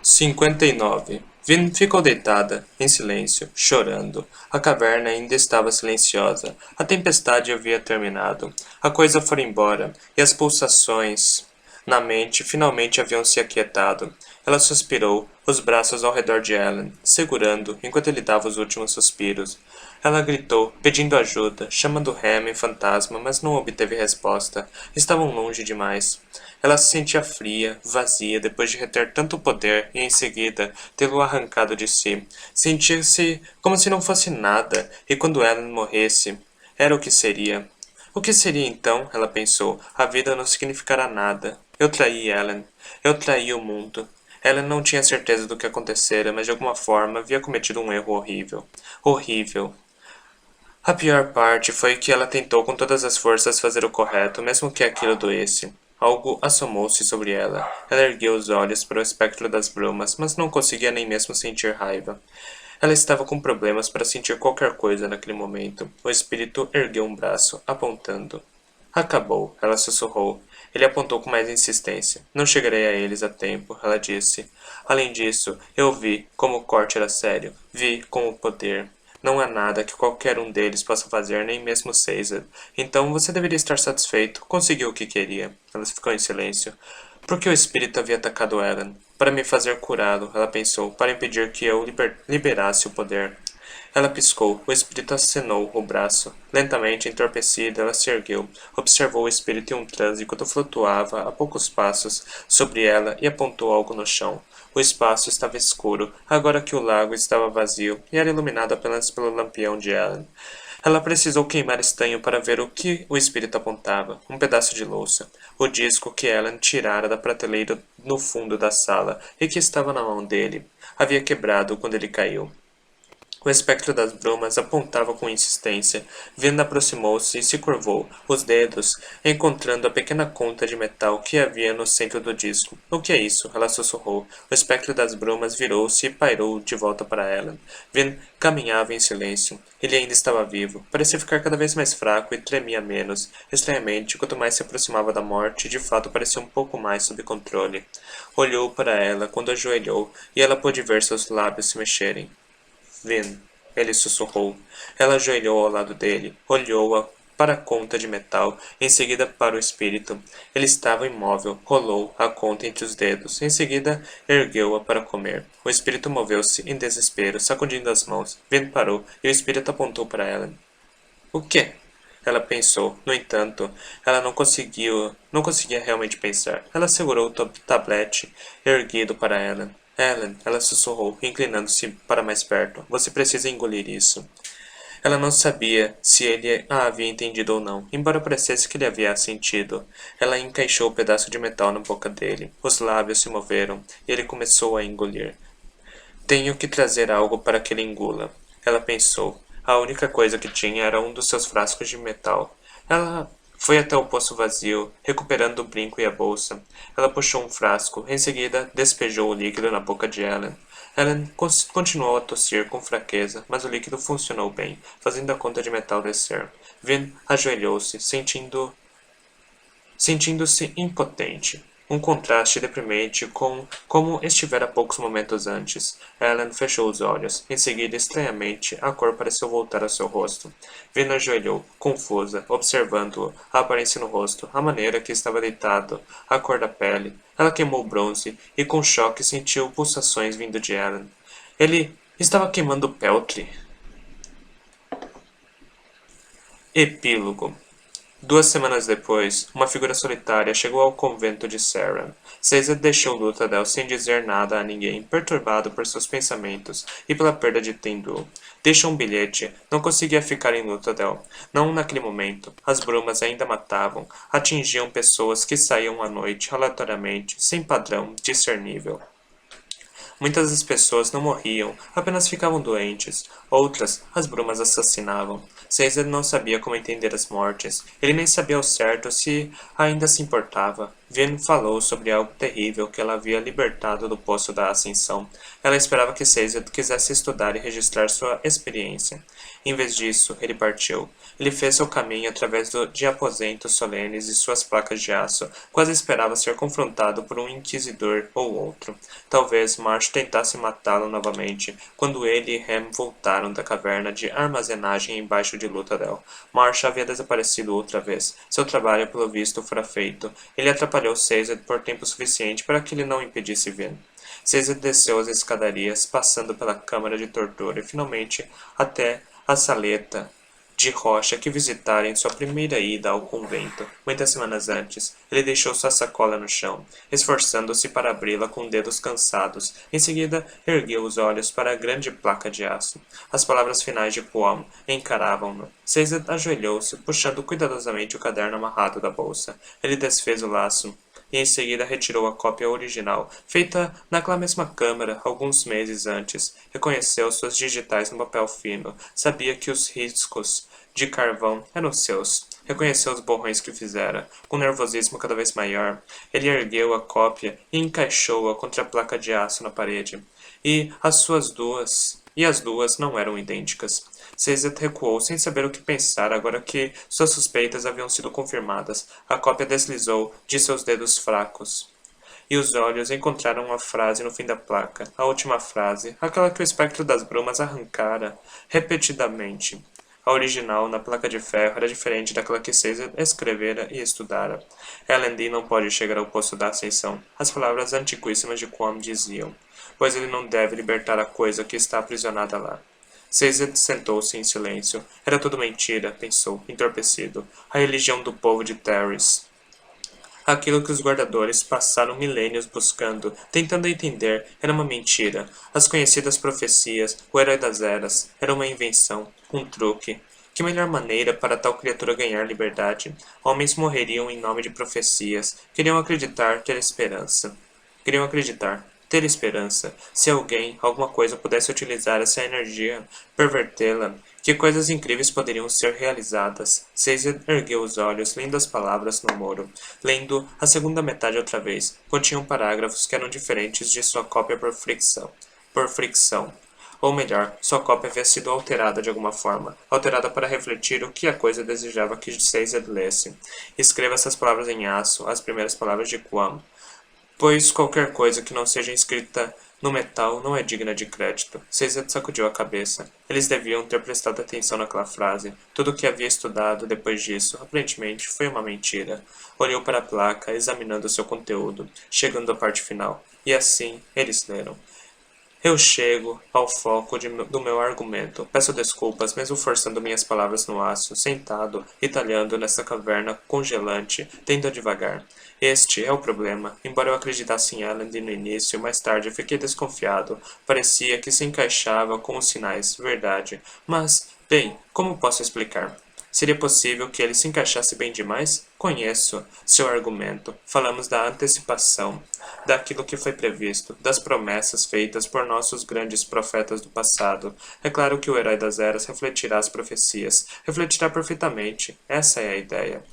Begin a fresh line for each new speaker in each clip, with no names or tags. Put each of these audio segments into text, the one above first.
59. Vin ficou deitada, em silêncio, chorando. A caverna ainda estava silenciosa. A tempestade havia terminado. A coisa fora embora, e as pulsações na mente finalmente haviam se aquietado. Ela suspirou, os braços ao redor de Ellen, segurando, enquanto ele dava os últimos suspiros. Ela gritou, pedindo ajuda, chamando Remy fantasma, mas não obteve resposta. Estavam longe demais. Ela se sentia fria, vazia, depois de reter tanto poder e, em seguida, tê-lo arrancado de si. Sentia-se como se não fosse nada, e quando Ellen morresse, era o que seria. O que seria então, ela pensou, a vida não significará nada. Eu traí Ellen. Eu traí o mundo. Ellen não tinha certeza do que acontecera, mas de alguma forma havia cometido um erro horrível. Horrível. A pior parte foi que ela tentou com todas as forças fazer o correto, mesmo que aquilo doesse. Algo assomou-se sobre ela. Ela ergueu os olhos para o espectro das brumas, mas não conseguia nem mesmo sentir raiva. Ela estava com problemas para sentir qualquer coisa naquele momento. O espírito ergueu um braço, apontando. Acabou, ela sussurrou. Ele apontou com mais insistência. Não chegarei a eles a tempo, ela disse. Além disso, eu vi como o corte era sério. Vi com o poder. Não há nada que qualquer um deles possa fazer, nem mesmo Caesar. Então você deveria estar satisfeito. Conseguiu o que queria. Ela ficou em silêncio. Por que o espírito havia atacado Ellen? Para me fazer curá-lo, ela pensou, para impedir que eu liberasse o poder. Ela piscou. O espírito acenou o braço. Lentamente, entorpecida, ela se ergueu. Observou o espírito em um transe enquanto flutuava a poucos passos sobre ela e apontou algo no chão. O espaço estava escuro, agora que o lago estava vazio e era iluminado apenas pelo lampião de Ellen. Ela precisou queimar estanho para ver o que o espírito apontava. Um pedaço de louça. O disco que Ellen tirara da prateleira no fundo da sala e que estava na mão dele. Havia quebrado quando ele caiu. O espectro das brumas apontava com insistência. Vin aproximou-se e se curvou, os dedos, encontrando a pequena conta de metal que havia no centro do disco. O que é isso? Ela sussurrou. O espectro das brumas virou-se e pairou de volta para Ellen. Vin caminhava em silêncio. Ele ainda estava vivo. Parecia ficar cada vez mais fraco e tremia menos. Estranhamente, quanto mais se aproximava da morte, de fato parecia um pouco mais sob controle. Olhou para ela quando ajoelhou, e ela pôde ver seus lábios se mexerem. Vin, ele sussurrou. Ela ajoelhou ao lado dele, olhou-a para a conta de metal, em seguida para o espírito. Ele estava imóvel, rolou a conta entre os dedos, em seguida ergueu-a para comer. O espírito moveu-se em desespero, sacudindo as mãos. Vin parou e o espírito apontou para ela. O quê? Ela pensou. No entanto, ela não conseguia realmente pensar. Ela segurou o tablete erguido para Ellen. Ellen, ela sussurrou, inclinando-se para mais perto. Você precisa engolir isso. Ela não sabia se ele a havia entendido ou não, embora parecesse que ele havia sentido. Ela encaixou o pedaço de metal na boca dele. Os lábios se moveram, e ele começou a engolir. Tenho que trazer algo para que ele engula. Ela pensou. A única coisa que tinha era um dos seus frascos de metal. Ela foi até o poço vazio, recuperando o brinco e a bolsa. Ela puxou um frasco, em seguida despejou o líquido na boca de Ellen. Ellen continuou a tossir com fraqueza, mas o líquido funcionou bem, fazendo a conta de metal descer. Vin ajoelhou-se, sentindo-se impotente. Um contraste deprimente com como estivera poucos momentos antes. Ellen fechou os olhos. Em seguida, estranhamente, a cor pareceu voltar ao seu rosto. Vina ajoelhou, confusa, observando-o, a aparência no rosto, a maneira que estava deitado, a cor da pele. Ela queimou o bronze e, com choque, sentiu pulsações vindo de Ellen. Ele estava queimando Peltry. Epílogo. 2 semanas depois, uma figura solitária chegou ao convento de Saran. Caesar deixou Luthadel sem dizer nada a ninguém, perturbado por seus pensamentos e pela perda de Tindul. Deixou um bilhete. Não conseguia ficar em Luthadel. Não naquele momento. As brumas ainda matavam. Atingiam pessoas que saíam à noite, aleatoriamente, sem padrão discernível. Muitas das pessoas não morriam, apenas ficavam doentes. Outras, as brumas assassinavam. Caesar não sabia como entender as mortes. Ele nem sabia ao certo se ainda se importava. Vin falou sobre algo terrível que ela havia libertado do poço da Ascensão. Ela esperava que Sazed quisesse estudar e registrar sua experiência. Em vez disso, ele partiu. Ele fez seu caminho através de aposentos solenes e suas placas de aço. Quase esperava ser confrontado por um inquisidor ou outro. Talvez Marsh tentasse matá-lo novamente, quando ele e Ham voltaram da caverna de armazenagem embaixo de Luthadel. Marsh havia desaparecido outra vez. Seu trabalho, pelo visto, fora feito. Ele atrapalhou Sazed por tempo suficiente para que ele não impedisse Vin. Sazed desceu as escadarias, passando pela câmara de tortura e finalmente até a saleta de rocha que visitara em sua primeira ida ao convento, muitas semanas antes. Ele deixou sua sacola no chão, esforçando-se para abri-la com dedos cansados. Em seguida, ergueu os olhos para a grande placa de aço. As palavras finais de Quam encaravam-no. Sazed ajoelhou-se, puxando cuidadosamente o caderno amarrado da bolsa. Ele desfez o laço e em seguida retirou a cópia original, feita naquela mesma câmara alguns meses antes. Reconheceu suas digitais no papel fino. Sabia que os riscos de carvão eram seus. Reconheceu os borrões que fizera. Com nervosismo cada vez maior, ele ergueu a cópia e encaixou-a contra a placa de aço na parede. As duas não eram idênticas. Sazed recuou sem saber o que pensar agora que suas suspeitas haviam sido confirmadas. A cópia deslizou de seus dedos fracos. E os olhos encontraram uma frase no fim da placa. A última frase, aquela que o espectro das brumas arrancara repetidamente. A original, na placa de ferro, era diferente daquela que Sazed escrevera e estudara. Elendil não pode chegar ao poço da ascensão. As palavras antiquíssimas de Quam diziam, pois ele não deve libertar a coisa que está aprisionada lá. Sazed sentou-se em silêncio. Era tudo mentira, pensou, entorpecido. A religião do povo de Terris. Aquilo que os guardadores passaram milênios buscando, tentando entender, era uma mentira. As conhecidas profecias, o herói das eras, era uma invenção, um truque. Que melhor maneira para tal criatura ganhar liberdade? Homens morreriam em nome de profecias. Queriam acreditar, ter esperança. Queriam acreditar, ter esperança. Se alguém, alguma coisa pudesse utilizar essa energia, pervertê-la, que coisas incríveis poderiam ser realizadas. Sazed ergueu os olhos, lendo as palavras no muro. Lendo a segunda metade outra vez. Continham parágrafos que eram diferentes de sua cópia por fricção. Ou melhor, sua cópia havia sido alterada de alguma forma. Alterada para refletir o que a coisa desejava que Sazed lesse. Escreva essas palavras em aço, as primeiras palavras de Quam. Pois qualquer coisa que não seja escrita no metal não é digna de crédito. Sazed sacudiu a cabeça. Eles deviam ter prestado atenção naquela frase. Tudo o que havia estudado depois disso, aparentemente, foi uma mentira. Olhou para a placa, examinando seu conteúdo, chegando à parte final. E assim, eles leram. Eu chego ao foco do meu argumento. Peço desculpas, mesmo forçando minhas palavras no aço, sentado e talhando nessa caverna congelante, tendo a devagar. Este é o problema. Embora eu acreditasse em Elendil no início, mais tarde fiquei desconfiado. Parecia que se encaixava com os sinais, verdade. Mas, bem, como posso explicar? Seria possível que ele se encaixasse bem demais? Conheço seu argumento. Falamos da antecipação, daquilo que foi previsto, das promessas feitas por nossos grandes profetas do passado. É claro que o herói das eras refletirá as profecias. Refletirá perfeitamente. Essa é a ideia.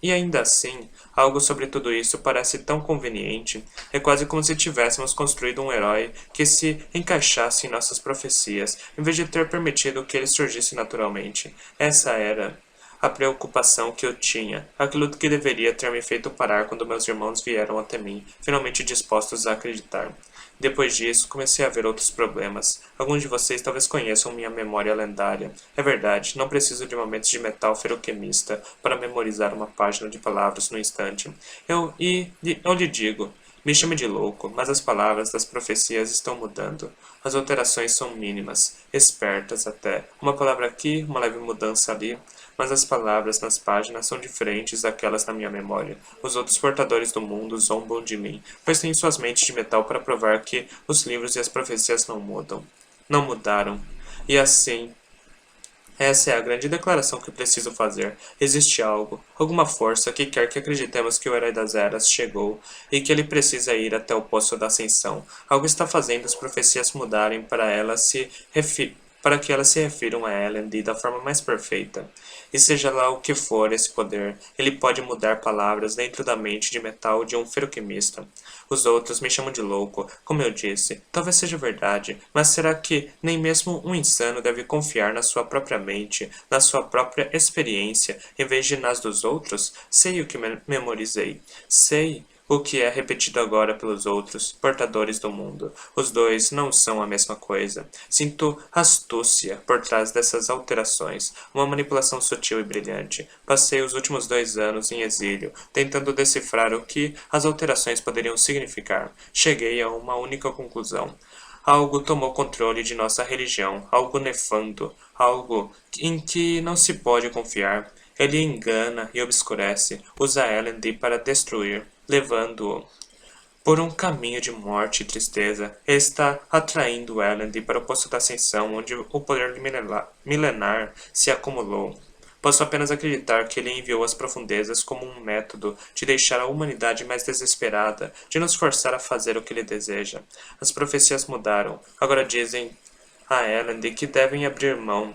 E ainda assim, algo sobre tudo isso parece tão conveniente. É quase como se tivéssemos construído um herói que se encaixasse em nossas profecias, em vez de ter permitido que ele surgisse naturalmente. Essa era a preocupação que eu tinha, aquilo que deveria ter me feito parar quando meus irmãos vieram até mim, finalmente dispostos a acreditar. Depois disso, comecei a ver outros problemas. Alguns de vocês talvez conheçam minha memória lendária. É verdade, não preciso de uma mente de metal feroquemista para memorizar uma página de palavras no instante. Eu lhe digo, me chame de louco, mas as palavras das profecias estão mudando. As alterações são mínimas, espertas até. Uma palavra aqui, uma leve mudança ali. Mas as palavras nas páginas são diferentes daquelas na minha memória. Os outros portadores do mundo zombam de mim, pois têm suas mentes de metal para provar que os livros e as profecias não mudam. Não mudaram. E assim, essa é a grande declaração que preciso fazer. Existe algo, alguma força que quer que acreditemos que o Herói das Eras chegou e que ele precisa ir até o Poço da Ascensão. Algo está fazendo as profecias mudarem para elas se para que elas se refiram a Elendil da forma mais perfeita. E seja lá o que for esse poder, ele pode mudar palavras dentro da mente de metal de um feroquimista. Os outros me chamam de louco, como eu disse. Talvez seja verdade, mas será que nem mesmo um insano deve confiar na sua própria mente, na sua própria experiência, em vez de nas dos outros? Sei o que memorizei. Sei o que é repetido agora pelos outros, portadores do mundo. Os dois não são a mesma coisa. Sinto astúcia por trás dessas alterações, uma manipulação sutil e brilhante. Passei os últimos 2 anos em exílio, tentando decifrar o que as alterações poderiam significar. Cheguei a uma única conclusão. Algo tomou controle de nossa religião, algo nefando, algo em que não se pode confiar. Ele engana e obscurece, usa Elendil para destruir, levando-o por um caminho de morte e tristeza. Ele está atraindo Elendil para o poço da ascensão, onde o poder milenar se acumulou. Posso apenas acreditar que ele enviou as profundezas como um método de deixar a humanidade mais desesperada, de nos forçar a fazer o que ele deseja. As profecias mudaram. Agora dizem a Elendil que devem abrir mão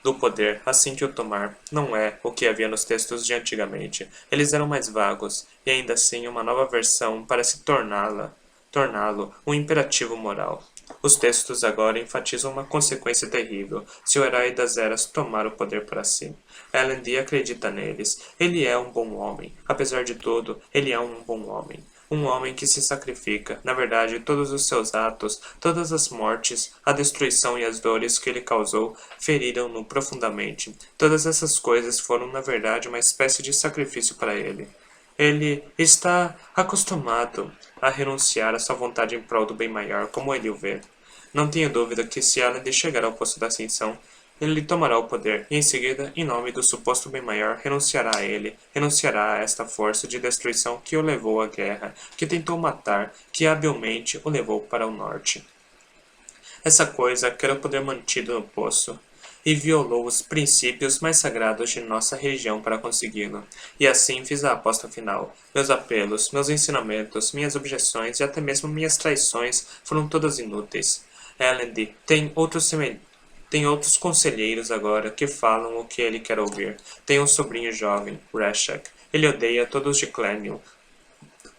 do poder assim que o tomar. Não é o que havia nos textos de antigamente. Eles eram mais vagos, e ainda assim uma nova versão parece torná-lo um imperativo moral. Os textos agora enfatizam uma consequência terrível se o herói das eras tomar o poder para si. Elendil acredita neles. Ele é um bom homem. Apesar de tudo, ele é um bom homem. Um homem que se sacrifica. Na verdade, todos os seus atos, todas as mortes, a destruição e as dores que ele causou feriram-no profundamente. Todas essas coisas foram, na verdade, uma espécie de sacrifício para ele. Ele está acostumado a renunciar à sua vontade em prol do bem maior, como ele o vê. Não tenho dúvida que se Alan chegar ao posto da ascensão, ele tomará o poder, e em seguida, em nome do suposto bem maior, renunciará a ele, renunciará a esta força de destruição que o levou à guerra, que tentou matar, que habilmente o levou para o norte. Essa coisa quer o poder mantido no poço, e violou os princípios mais sagrados de nossa religião para consegui-lo. E assim fiz a aposta final. Meus apelos, meus ensinamentos, minhas objeções e até mesmo minhas traições foram todas inúteis. Elendil tem outros conselheiros agora que falam o que ele quer ouvir. Tem um sobrinho jovem, Rashek. Ele odeia todos de Clanion,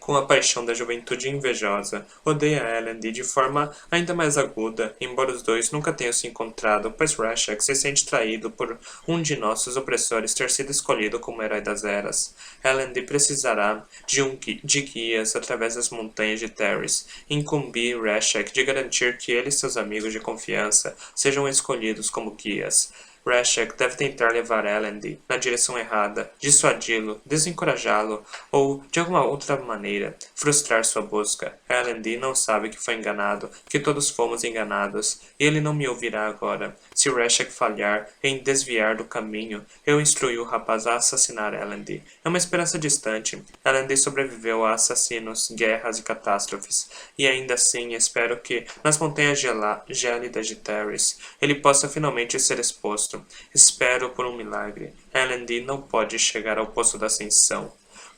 com a paixão da juventude invejosa. Odeia Elendil de forma ainda mais aguda, embora os dois nunca tenham se encontrado, pois Rashek se sente traído por um de nossos opressores ter sido escolhido como herói das eras. Elendil precisará de guias através das montanhas de Terris, incumbir Rashek de garantir que ele e seus amigos de confiança sejam escolhidos como guias. Rashek deve tentar levar Elendil na direção errada, dissuadi-lo, desencorajá-lo ou, de alguma outra maneira, frustrar sua busca. Elendil não sabe que foi enganado, que todos fomos enganados, e ele não me ouvirá agora. Se Rashek falhar em desviar do caminho, eu instruí o rapaz a assassinar Elendil. É uma esperança distante. Elendil sobreviveu a assassinos, guerras e catástrofes, e ainda assim espero que, nas montanhas gélidas de Terris, ele possa finalmente ser exposto. Espero por um milagre. Elendil não pode chegar ao poço da ascensão,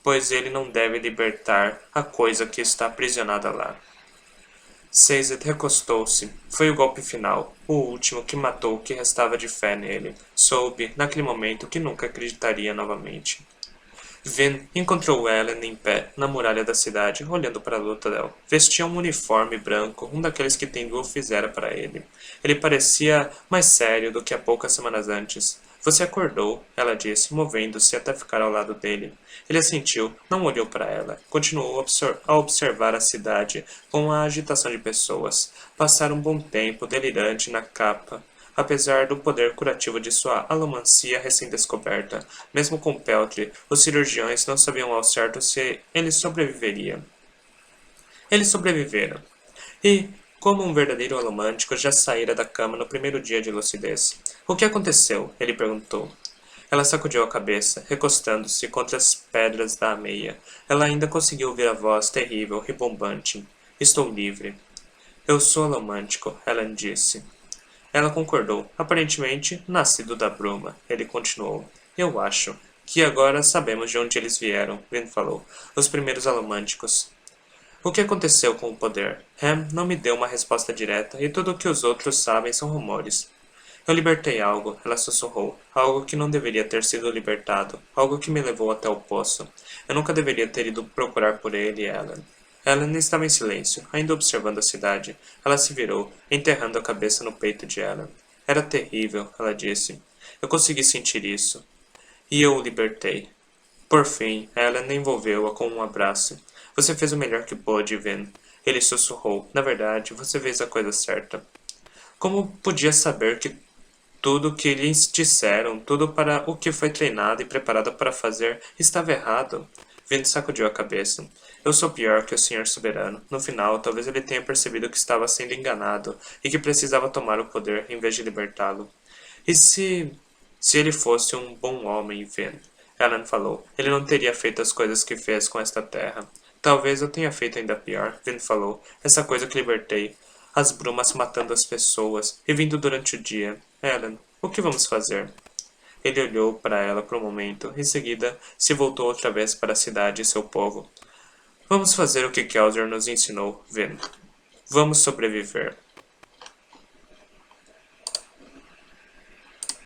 pois ele não deve libertar a coisa que está aprisionada lá. Sazed recostou-se. Foi o golpe final, o último que matou o que restava de fé nele. Soube, naquele momento, que nunca acreditaria novamente. Vin encontrou Ellen em pé, na muralha da cidade, olhando para Luthadel. Vestia um uniforme branco, um daqueles que Tendu fizera para ele. Ele parecia mais sério do que há poucas semanas antes. Você acordou, ela disse, movendo-se até ficar ao lado dele. Ele assentiu, não olhou para ela. Continuou a observar a cidade, com a agitação de pessoas. Passaram um bom tempo, delirante na capa, apesar do poder curativo de sua alomancia recém-descoberta. Mesmo com Peltry, os cirurgiões não sabiam ao certo se ele sobreviveria. Ele sobrevivera. E, como um verdadeiro alomântico, já saíra da cama no primeiro dia de lucidez. O que aconteceu? Ele perguntou. Ela sacudiu a cabeça, recostando-se contra as pedras da ameia. Ela ainda conseguiu ouvir a voz terrível, rebombante. Estou livre. Eu sou alomântico, Ellen disse. Ela concordou. Aparentemente, nascido da bruma. Ele continuou. Eu acho que agora sabemos de onde eles vieram, Vin falou. Os primeiros alomânticos. O que aconteceu com o poder? Ham não me deu uma resposta direta, e tudo o que os outros sabem são rumores. Eu libertei algo, ela sussurrou. Algo que não deveria ter sido libertado. Algo que me levou até o poço. Eu nunca deveria ter ido procurar por ele e Ellen. Ellen estava em silêncio, ainda observando a cidade. Ela se virou, enterrando a cabeça no peito de Ellen. Era terrível, ela disse. Eu consegui sentir isso. E eu o libertei. Por fim, Ellen envolveu-a com um abraço. Você fez o melhor que pôde, Vin. Ele sussurrou. Na verdade, você fez a coisa certa. Como podia saber que tudo o que lhes disseram, tudo para o que foi treinado e preparado para fazer, estava errado? Vin sacudiu a cabeça. Eu sou pior que o Senhor Soberano. No final, talvez ele tenha percebido que estava sendo enganado e que precisava tomar o poder em vez de libertá-lo. E se ele fosse um bom homem, Vin? Ellen falou. Ele não teria feito as coisas que fez com esta terra. Talvez eu tenha feito ainda pior, Vin falou. Essa coisa que libertei. As brumas matando as pessoas e vindo durante o dia. Ellen, o que vamos fazer? Ele olhou para ela por um momento, em seguida se voltou outra vez para a cidade e seu povo. Vamos fazer o que Kelsier nos ensinou, Vin. Vamos sobreviver.